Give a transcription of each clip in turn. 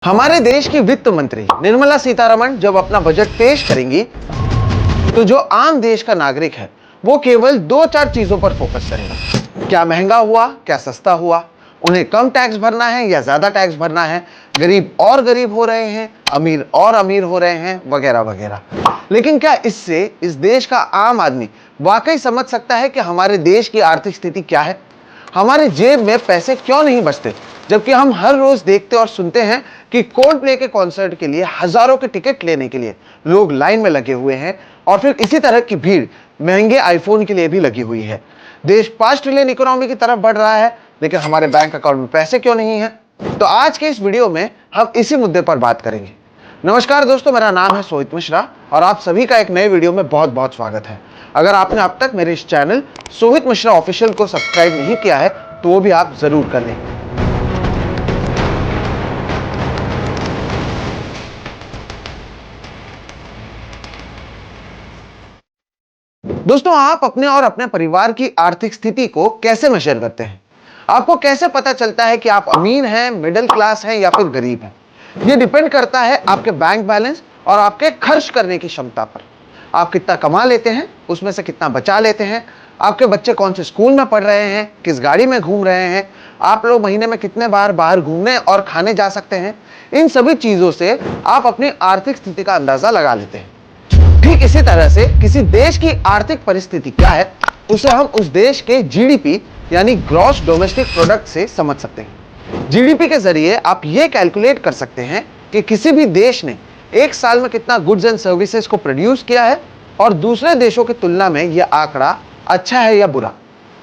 हमारे देश की वित्त मंत्री निर्मला सीतारमण जब अपना बजट पेश करेंगी तो जो आम देश का नागरिक है वो केवल दो चार चीजों पर फोकस करेगा। क्या महंगा हुआ, क्या सस्ता हुआ, उन्हें कम टैक्स भरना है या ज्यादा टैक्स भरना है, गरीब और गरीब हो रहे हैं, अमीर और अमीर हो रहे हैं, वगैरह वगैरह। लेकिन क्या इससे इस देश का आम आदमी वाकई समझ सकता है कि हमारे देश की आर्थिक स्थिति क्या है? हमारे जेब में पैसे क्यों नहीं बचते, जबकि हम हर रोज देखते और सुनते हैं कि कोल्ड-प्ले के कॉन्सर्ट के लिए हजारों के टिकट लेने के लिए लोग लाइन में लगे हुए हैं और फिर इसी तरह की भीड़ महंगे आईफोन के लिए भी लगी हुई है। देश 5 ट्रिलियन इकोनॉमी की तरफ बढ़ रहा है, लेकिन हमारे बैंक अकाउंट में पैसे क्यों नहीं है? तो आज के इस वीडियो में हम इसी मुद्दे पर बात करेंगे। नमस्कार दोस्तों, मेरा नाम है सोहित मिश्रा और आप सभी का एक नए वीडियो में बहुत बहुत स्वागत है। अगर आपने अब तक मेरे इस चैनल सोहित मिश्रा ऑफिशियल को सब्सक्राइब नहीं किया है तो वो भी आप जरूर कर लें। दोस्तों, आप अपने और अपने परिवार की आर्थिक स्थिति को कैसे मेजर करते हैं? आपको कैसे पता चलता है कि आप अमीर हैं, मिडिल क्लास हैं या फिर गरीब हैं? यह डिपेंड करता है आपके बैंक बैलेंस और आपके खर्च करने की क्षमता पर। आप कितना कमा लेते हैं, उसमें से कितना बचा लेते हैं, आपके बच्चे कौन से स्कूल में पढ़ रहे हैं, किस गाड़ी में घूम रहे हैं, आप लोग महीने में कितने बार बाहर घूमने और खाने जा सकते हैं, इन सभी चीजों से आप अपनी आर्थिक स्थिति का अंदाजा लगा लेते हैं। ठीक इसी तरह से किसी देश की आर्थिक परिस्थिति क्या है, उसे हम उस देश के जीडीपी यानी ग्रॉस डोमेस्टिक प्रोडक्ट से समझ सकते हैं। जीडीपी के जरिए आप यह कैलकुलेट कर सकते हैं कि किसी भी देश ने एक साल में कितना गुड्स एंड सर्विसेज को प्रोड्यूस किया है और दूसरे देशों की तुलना में यह आंकड़ा अच्छा है या बुरा।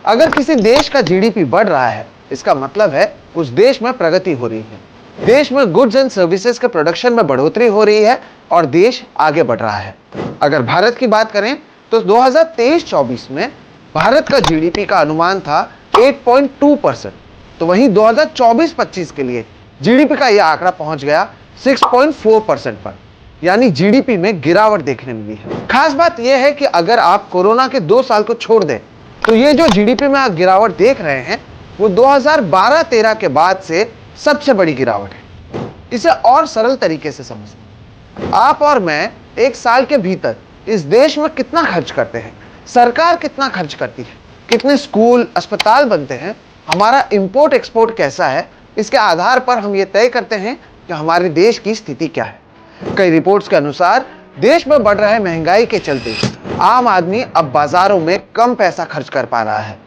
अगर किसी देश का जीडीपी बढ़ रहा है, इसका मतलब है उस देश में प्रगति हो रही है, देश में गुड्स एंड सर्विसेज के प्रोडक्शन में बढ़ोतरी हो रही है और देश आगे बढ़ रहा है। अगर भारत की बात करें तो 2023-24 में भारत का जीडीपी का अनुमान था 8.2%, तो वहीं 2024-25 के लिए जीडीपी का यह आंकड़ा पहुंच गया 6.4% पर, यानी जीडीपी में गिरावट देखने मिली है। खास बात यह है कि अगर आप कोरोना के 2 साल को छोड़ दें तो ये जो जीडीपी में आप गिरावट देख रहे हैं वो 2012-13 के बाद से सबसे बड़ी गिरावट है। इसे और सरल तरीके से समझें, आप और मैं एक साल के भीतर इस देश में कितना खर्च करते हैं, सरकार कितना खर्च करती है, कितने स्कूल अस्पताल बनते हैं, हमारा इंपोर्ट एक्सपोर्ट कैसा है, इसके आधार पर हम ये तय करते हैं कि हमारे देश की स्थिति क्या है। कई रिपोर्ट्स के अनुसार देश में बढ़ रहे महंगाई के चलते आम आदमी अब बाजारों में कम पैसा खर्च कर पा रहा है।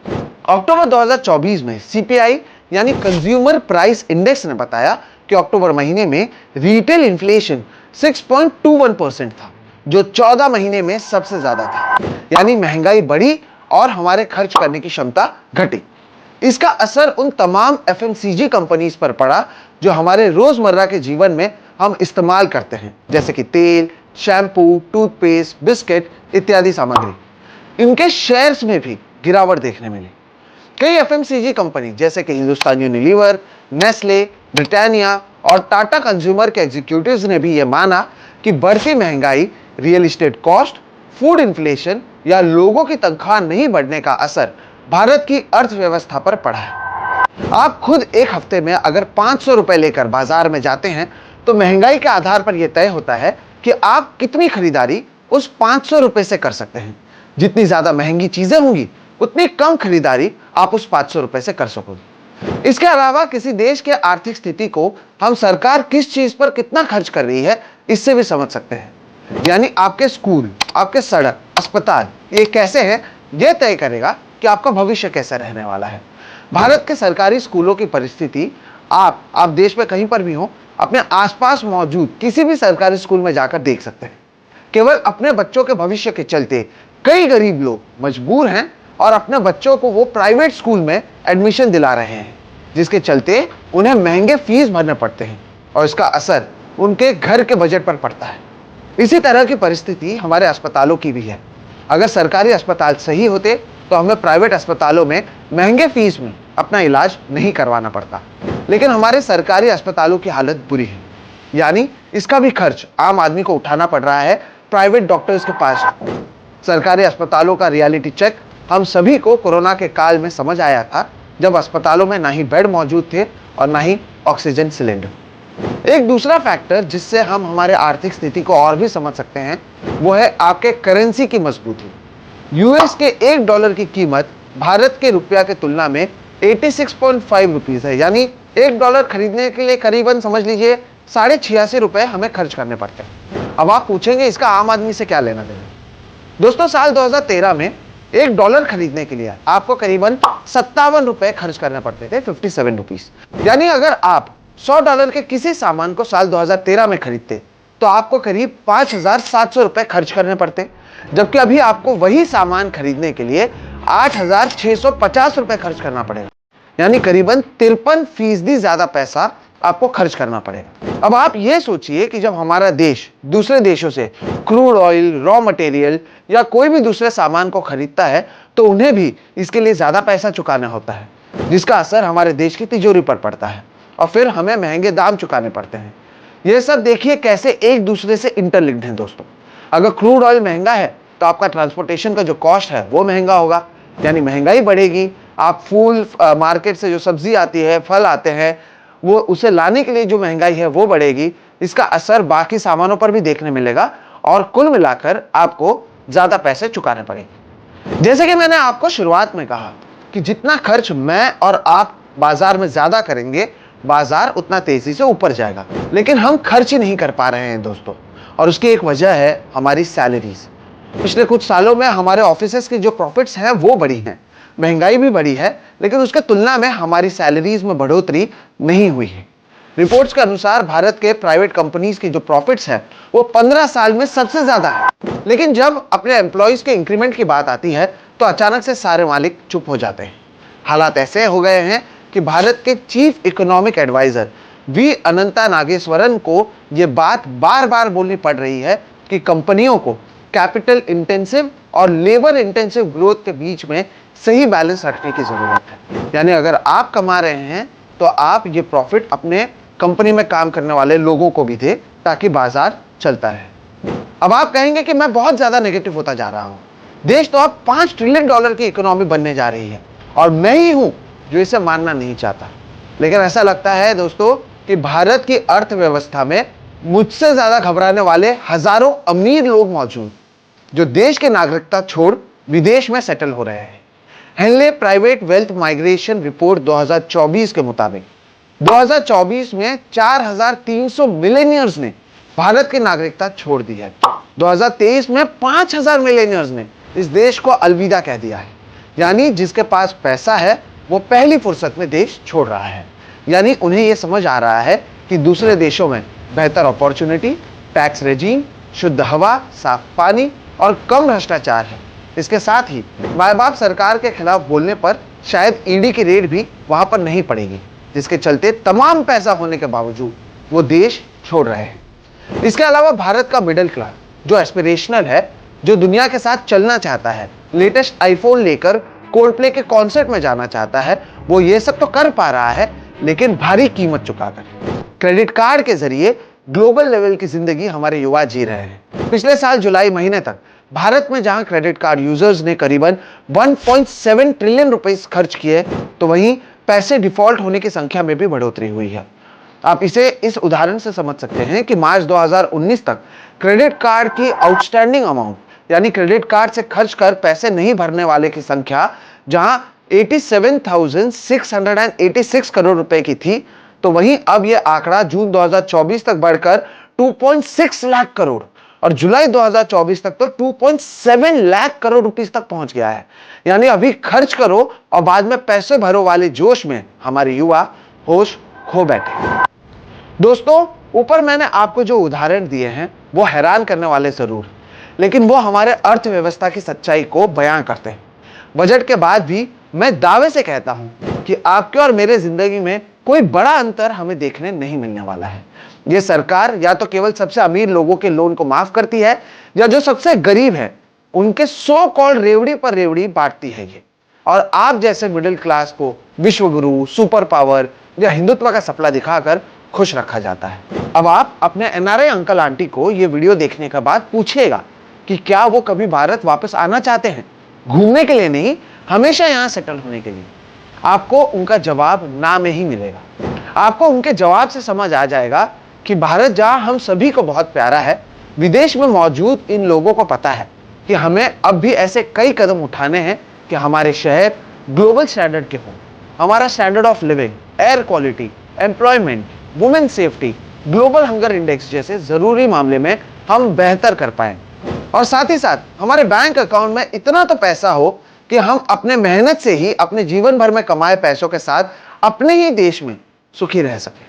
अक्टूबर 2024 में सीपीआई यानी कंज्यूमर प्राइस इंडेक्स ने बताया कि अक्टूबर महीने में रिटेल इन्फ्लेशन 6.21% था, जो 14 महीने में सबसे ज्यादा था। यानी महंगाई बढ़ी और हमारे खर्च करने की क्षमता घटी। इसका असर उन तमाम एफएमसीजी कंपनीज पर पड़ा जो हमारे रोजमर्रा के जीवन में हम इस्तेमाल करते हैं, जैसे कि तेल, शैम्पू, टूथपेस्ट, बिस्किट इत्यादि सामग्री। इनके शेयर्स में भी गिरावट देखने मिली। कई एफएमसीजी कंपनी जैसे कि हिंदुस्तान यूनिलीवर, नेस्ले, ब्रिटानिया और टाटा कंज्यूमर के एग्जीक्यूटिव्स ने भी यह माना कि बढ़ती महंगाई, real estate cost, food inflation या लोगों की तनख्वाह नहीं बढ़ने का असर भारत की अर्थव्यवस्था पर पड़ा है। आप खुद एक हफ्ते में अगर 500 रुपए लेकर बाजार में जाते हैं तो महंगाई के आधार पर यह तय होता है कि आप कितनी खरीदारी उस 500 रुपए से कर सकते हैं। जितनी ज्यादा महंगी चीजें होंगी उतनी कम खरीदारी आप उस 500 रुपए से कर सकोगे। इसके अलावा किसी देश के आर्थिक स्थिति को हम सरकार किस चीज पर कितना खर्च कर रही है इससे भी समझ सकते हैं। यानी आपके स्कूल, आपके सड़क, अस्पताल ये कैसे हैं, यह तय करेगा कि आपका भविष्य कैसा रहने वाला है। भारत के सरकारी स्कूलों की परिस्थिति आप देश में कहीं पर भी हो, अपने आसपास मौजूद किसी भी सरकारी स्कूल में जाकर देख सकते हैं। केवल अपने बच्चों के भविष्य के चलते कई गरीब लोग मजबूर हैं और अपने बच्चों को वो प्राइवेट स्कूल में एडमिशन दिला रहे हैं, जिसके चलते उन्हें महंगे फीस भरने पड़ते हैं और इसका असर उनके घर के बजट पर पड़ता है। इसी तरह की परिस्थिति हमारे अस्पतालों की भी है। अगर सरकारी अस्पताल सही होते तो हमें प्राइवेट अस्पतालों में महंगे फीस में अपना इलाज नहीं करवाना पड़ता, लेकिन हमारे सरकारी अस्पतालों की हालत बुरी है। यानी इसका भी खर्च आम आदमी को उठाना पड़ रहा है प्राइवेट डॉक्टर्स के पास। सरकारी अस्पतालों का रियलिटी चेक हम सभी को कोरोना के काल में समझ आया था, जब अस्पतालों में ना ही बेड मौजूद थे और ना ही ऑक्सीजन सिलेंडर। एक दूसरा फैक्टर जिससे हम हमारे आर्थिक स्थिति को और भी समझ सकते हैं वो है आपके करेंसी की मजबूती। यूएस के $1 की कीमत भारत के रुपया के तुलना में 86.5 रुपीज है, यानी $1 खरीदने के लिए करीबन समझ लीजिए ₹86.5 हमें खर्च करने पड़ते हैं। अब आप पूछेंगे इसका आम आदमी से क्या लेना देना। दोस्तों, साल 2013 में $1 खरीदने के लिए आपको करीबन ₹57 खर्च करने पड़ते थे, 57 रुपीज। यानी अगर आप $100 के किसी सामान को साल 2013 में खरीदते तो आपको करीब ₹5,700 खर्च करने पड़ते, जबकि अभी आपको वही सामान खरीदने के लिए ₹8,650 खर्च करना पड़ेगा, यानी करीबन 53% ज्यादा पैसा आपको खर्च करना पड़ेगा। अब आप यह सोचिए कि जब हमारा देश दूसरे देशों से क्रूड ऑयल, रॉ मटेरियल या कोई भी दूसरे सामान को खरीदता है तो उन्हें भी इसके लिए ज्यादा पैसा चुकाना होता है, जिसका असर हमारे देश की तिजोरी पर पड़ता है और फिर हमें महंगे दाम चुकाने पड़ते हैं। यह सब देखिए कैसे एक दूसरे से इंटरलिंक्ड हैं दोस्तों। अगर क्रूड ऑयल महंगा है तो आपका ट्रांसपोर्टेशन का जो कॉस्ट है वो महंगा होगा, यानी महंगाई बढ़ेगी। आप फूल मार्केट से जो सब्जी आती है, फल आते हैं, वो उसे लाने के लिए जो महंगाई है वो बढ़ेगी। इसका असर बाकी सामानों पर भी देखने मिलेगा और कुल मिलाकर आपको ज्यादा पैसे चुकाने पड़ेंगे। जैसे कि मैंने आपको शुरुआत में कहा कि जितना खर्च मैं और आप बाजार में ज्यादा करेंगे, बाजार उतना तेजी से ऊपर जाएगा, लेकिन हम खर्च ही नहीं कर पा रहे हैं दोस्तों। और उसकी एक वजह है हमारी सैलरीज। पिछले कुछ सालों में हमारे ऑफिसेस की जो प्रॉफिट्स हैं वो बढ़ी हैं, महंगाई भी बढ़ी है, लेकिन उसके तुलना में हमारी सैलरीज में बढ़ोतरी नहीं हुई है। रिपोर्ट्स के अनुसार भारत के प्राइवेट कंपनीज की जो प्रॉफिट्स है वो 15 साल में सबसे ज्यादा है, लेकिन जब अपने एम्प्लॉयज के इंक्रीमेंट की बात आती है तो अचानक से सारे मालिक चुप हो जाते हैं। हालात ऐसे हो गए हैं कि भारत के चीफ इकोनॉमिक एडवाइजर वी अनंता नागेश्वरन को यह बात बार बार बोलनी पड़ रही है कि कंपनियों को कैपिटल इंटेंसिव और लेबर इंटेंसिव ग्रोथ के बीच में सही बैलेंस रखने की जरूरत है। यानी अगर आप कमा रहे हैं तो आप ये प्रॉफिट अपने कंपनी में काम करने वाले लोगों को भी दे, ताकि बाजार चलता रहे। अब आप कहेंगे कि मैं बहुत ज्यादा नेगेटिव होता जा रहा हूं, देश तो अब $5 ट्रिलियन की इकोनॉमी बनने जा रही है और मैं ही हूं जो इसे मानना नहीं चाहता। लेकिन ऐसा लगता है दोस्तों कि भारत की अर्थव्यवस्था में मुझसे ज्यादा घबराने वाले हजारों अमीर लोग मौजूद, जो देश की नागरिकता छोड़ विदेश में सेटल हो रहे हैं। Henley private wealth migration report 2024 के मुताबिक 2024 में 4,300 मिलेनियर्स ने भारत की नागरिकता छोड़ दी है। 2023 में 5,000 मिलेनियर्स ने इस देश को अलविदा कह दिया है। यानी जिसके पास पैसा है वो पहली फुर्सत में देश छोड़ रहा है। यानी उन्हें यह समझ आ रहा है कि दूसरे देशों में बेहतर अपॉर्चुनिटी, टैक्स रेजीम, शुद्ध हवा, साफ पानी और कम भ्रष्टाचार है। इसके साथ ही माँ बाप सरकार के खिलाफ बोलने पर शायद ईडी की रेड भी वहां पर नहीं पड़ेगी, जिसके चलते तमाम पैसा होने के बावजूद वो देश छोड़ रहे हैं। इसके अलावा भारत का मिडिल क्लास जो एस्पिरेशनल है, जो दुनिया के साथ चलना चाहता है, लेटेस्ट आईफोन लेकर कोल्डप्ले के कॉन्सर्ट में जाना चाहता है, वो ये सब तो कर पा रहा है, लेकिन भारी कीमत चुकाकर। क्रेडिट कार्ड के जरिए ग्लोबल लेवल की जिंदगी हमारे युवा जी रहे हैं। पिछले साल जुलाई महीने तक भारत में जहां क्रेडिट कार्ड यूजर्स ने करीबन 1.7 ट्रिलियन रुपए खर्च किए, तो वहीं पैसे डिफॉल्ट होने की संख्या में भी बढ़ोतरी हुई है। आप इसे इस उदाहरण से समझ सकते हैं कि मार्च 2019 तक क्रेडिट कार्ड की आउटस्टैंडिंग अमाउंट, यानी क्रेडिट कार्ड से खर्च कर पैसे नहीं भरने वाले की संख्या जहां 87,686 करोड़ रुपए की थी, तो वहीं अब यह आंकड़ा जून 2024 तक बढ़कर 2.6 लाख करोड़ और जुलाई 2024 तक तो 2.7 लाख करोड़ रुपीस तक पहुंच गया है। यानी अभी खर्च करो और बाद में पैसे भरो वाले जोश में हमारे युवा होश खो बैठे। दोस्तों, ऊपर मैंने आपको जो उदाहरण दिए हैं वो हैरान करने वाले जरूर, लेकिन वो हमारे अर्थव्यवस्था की सच्चाई को बयां करते हैं। बजट के बाद भी मैं दावे से कहता हूं कि आपके और मेरे जिंदगी में कोई बड़ा अंतर हमें देखने नहीं मिलने वाला है। यह सरकार या तो केवल सबसे अमीर लोगों के लोन को माफ करती है, या जो सबसे गरीब है उनके सो कॉल्ड रेवड़ी पर रेवड़ी बांटती है ये, और आप जैसे मिडिल क्लास को विश्वगुरु, सुपर पावर या हिंदुत्व का सपना दिखाकर खुश रखा जाता है। अब आप अपने एनआरआई अंकल आंटी को यह वीडियो देखने के बाद पूछिएगा कि क्या वो कभी भारत वापस आना चाहते हैं, घूमने के लिए नहीं, हमेशा यहां सेटल होने के लिए। आपको उनका जवाब ना में ही मिलेगा। आपको उनके जवाब से समझ आ जाएगा कि भारत जहां हम सभी को बहुत प्यारा है, विदेश में मौजूद इन लोगों को पता है कि हमें अब भी ऐसे कई कदम उठाने हैं कि हमारे शहर ग्लोबल स्टैंडर्ड के हों। हमारा standard of living, air quality, employment, women safety, global hunger index जैसे जरूरी मामले में हम बेहतर कर पाए, और साथ ही साथ हमारे बैंक अकाउंट में इतना तो पैसा हो कि हम अपने मेहनत से ही अपने जीवन भर में कमाए पैसों के साथ अपने ही देश में सुखी रह सके।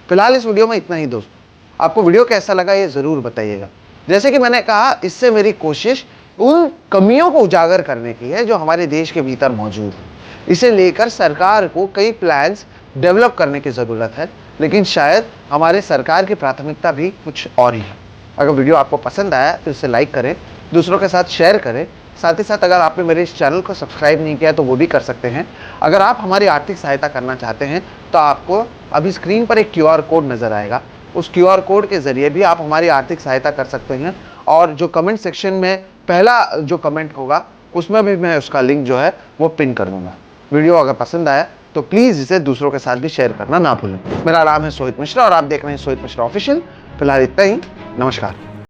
फिलहाल इस वीडियो में इतना ही दोस्तों। आपको वीडियो कैसा लगा ये जरूर बताइएगा। जैसे कि मैंने कहा, इससे मेरी कोशिश उन कमियों को उजागर करने की है जो हमारे देश के भीतर मौजूद है। इसे लेकर सरकार को कई प्लान्स डेवलप करने की जरूरत है, लेकिन शायद हमारे सरकार की प्राथमिकता भी कुछ और ही है। अगर वीडियो आपको पसंद आया तो इसे लाइक करें, दूसरों के साथ शेयर करें। साथ ही साथ अगर आपने मेरे इस चैनल को सब्सक्राइब नहीं किया तो वो भी कर सकते हैं। अगर आप हमारी आर्थिक सहायता करना चाहते हैं तो आपको अभी स्क्रीन पर एक QR कोड नजर आएगा, उस QR कोड के जरिए भी आप हमारी आर्थिक सहायता कर सकते हैं। और जो कमेंट सेक्शन में पहला जो कमेंट होगा उसमें भी मैं उसका लिंक जो है वो पिन कर दूंगा। वीडियो अगर पसंद आया तो प्लीज इसे दूसरों के साथ भी शेयर करना ना भूलें। मेरा नाम है सोहित मिश्रा और आप देख रहे हैं सोहित मिश्रा ऑफिशियल। फिलहाल इतना ही, नमस्कार।